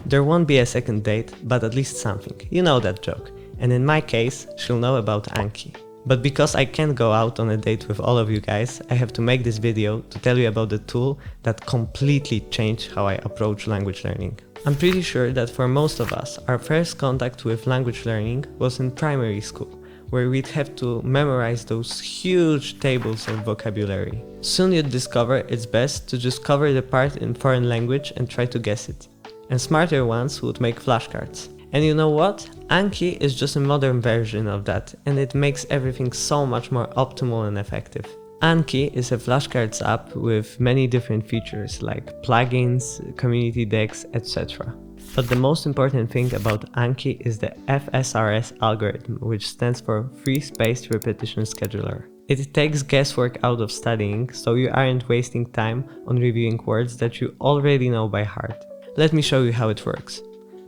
There won't be a second date, but at least something. You know that joke. And in my case, she'll know about Anki. But because I can't go out on a date with all of you guys, I have to make this video to tell you about the tool that completely changed how I approach language learning. I'm pretty sure that for most of us, our first contact with language learning was in primary school, where we'd have to memorize those huge tables of vocabulary. Soon you'd discover it's best to just cover the part in foreign language and try to guess it. And smarter ones would make flashcards. And you know what? Anki is just a modern version of that, and it makes everything so much more optimal and effective. Anki is a flashcards app with many different features like plugins, community decks, etc. But the most important thing about Anki is the FSRS algorithm, which stands for Free Spaced Repetition Scheduler. It takes guesswork out of studying, so you aren't wasting time on reviewing words that you already know by heart. Let me show you how it works.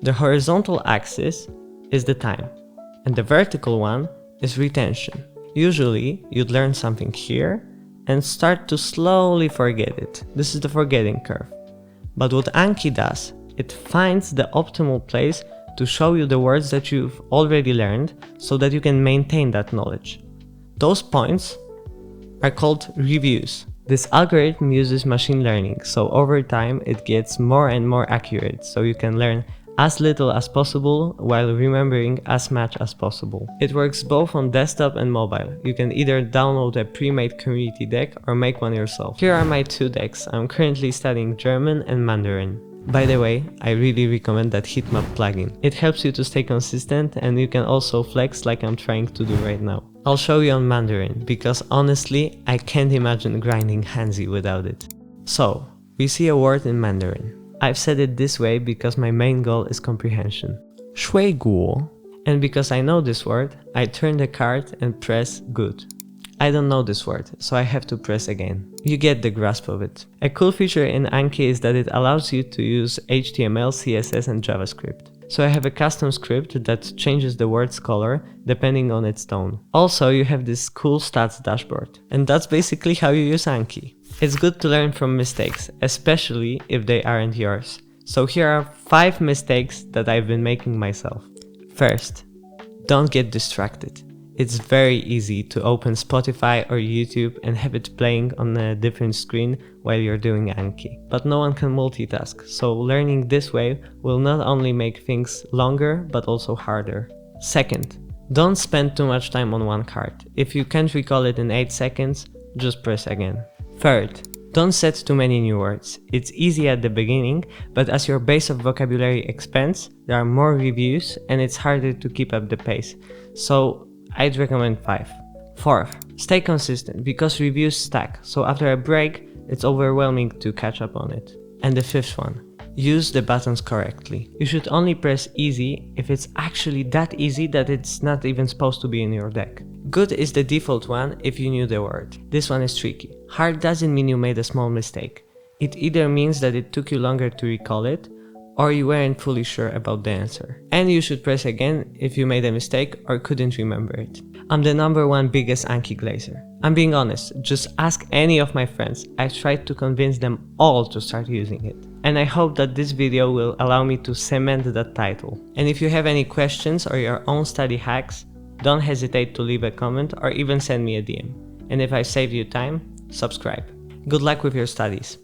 The horizontal axis is the time, and the vertical one is retention. Usually, you'd learn something here and start to slowly forget it. This is the forgetting curve. But what Anki does, it finds the optimal place to show you the words that you've already learned so that you can maintain that knowledge. Those points are called reviews. This algorithm uses machine learning, so over time it gets more and more accurate, so you can learn as little as possible while remembering as much as possible. It works both on desktop and mobile. You can either download a pre-made community deck or make one yourself. Here are my two decks. I'm currently studying German and Mandarin. By the way, I really recommend that heatmap plugin. It helps you to stay consistent, and you can also flex like I'm trying to do right now. I'll show you on Mandarin, because honestly, I can't imagine grinding Hanzi without it. So, we see a word in Mandarin. I've said it this way because my main goal is comprehension. 水果. And because I know this word, I turn the card and press good. I don't know this word, so I have to press again. You get the grasp of it. A cool feature in Anki is that it allows you to use HTML, CSS and JavaScript. So I have a custom script that changes the word's color depending on its tone. Also, you have this cool stats dashboard. And that's basically how you use Anki. It's good to learn from mistakes, especially if they aren't yours. So here are 5 mistakes that I've been making myself. First, don't get distracted. It's very easy to open Spotify or YouTube and have it playing on a different screen while you're doing Anki. But no one can multitask, so learning this way will not only make things longer, but also harder. Second, don't spend too much time on one card. If you can't recall it in 8 seconds, just press again. Third, don't set too many new words. It's easy at the beginning, but as your base of vocabulary expands, there are more reviews and it's harder to keep up the pace. So I'd recommend 5. Fourth, stay consistent because reviews stack, so after a break, it's overwhelming to catch up on it. And the 5th one, use the buttons correctly. You should only press easy if it's actually that easy that it's not even supposed to be in your deck. Good is the default one if you knew the word. This one is tricky. Hard doesn't mean you made a small mistake. It either means that it took you longer to recall it, or you weren't fully sure about the answer. And you should press again if you made a mistake or couldn't remember it. I'm the #1 biggest Anki glazer. I'm being honest, just ask any of my friends. I've tried to convince them all to start using it. And I hope that this video will allow me to cement that title. And if you have any questions or your own study hacks, don't hesitate to leave a comment or even send me a DM. And if I saved you time, subscribe. Good luck with your studies.